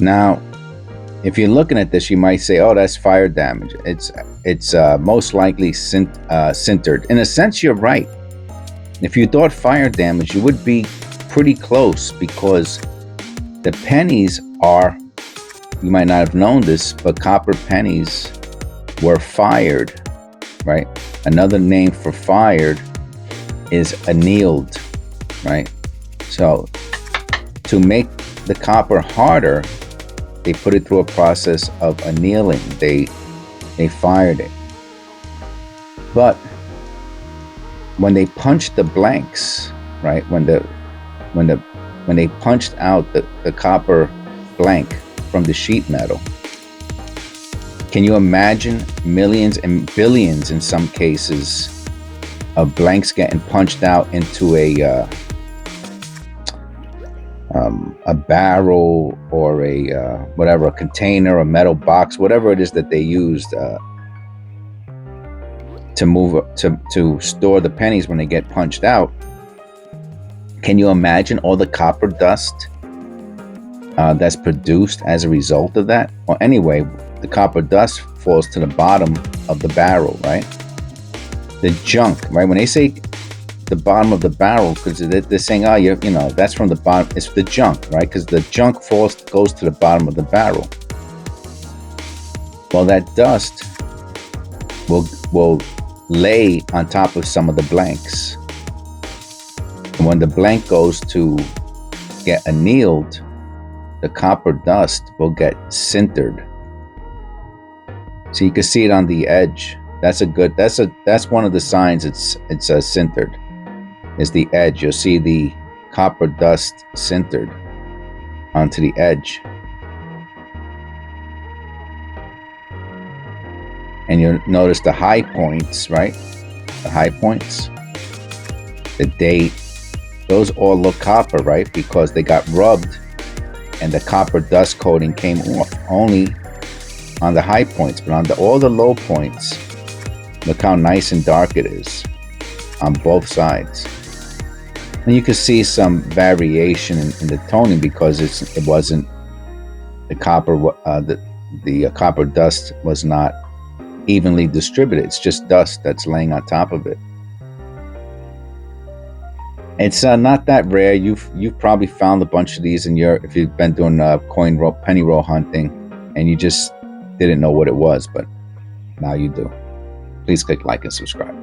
Now, if you're looking at this, you might say, "Oh, that's fire damage." It's most likely sintered. In a sense, you're right. If you thought fire damage, you would be pretty close, because the pennies are, you might not have known this, but copper pennies were fired, right? Another name for fired is annealed, right? So to make the copper harder, they put it through a process of annealing. They fired it. But when they punched the blanks, right? When they punched out the copper blank from the sheet metal, can you imagine millions and billions, in some cases, of blanks getting punched out into a barrel, or a whatever, a container, a metal box, whatever it is that they used to store the pennies when they get punched out? Can you imagine all the copper dust that's produced as a result of that? Well, anyway, the copper dust falls to the bottom of the barrel, right? The junk, right? When they say the bottom of the barrel, because they're saying, oh, you know, that's from the bottom. It's the junk, right? Because the junk goes to the bottom of the barrel. Well, that dust will lay on top of some of the blanks. And when the blank goes to get annealed, the copper dust will get sintered. So you can see it on the edge. That's one of the signs it's sintered. Is the edge. You'll see the copper dust sintered onto the edge. And you'll notice the high points, right? The high points, those all look copper, right? Because they got rubbed and the copper dust coating came off only on the high points, but on all the low points, look how nice and dark it is on both sides. And you can see some variation in the toning, because it wasn't the copper. The copper dust was not evenly distributed. It's just dust that's laying on top of it. It's not that rare. You've probably found a bunch of these if you've been doing penny roll hunting, and you just didn't know what it was, but now you do. Please click like and subscribe.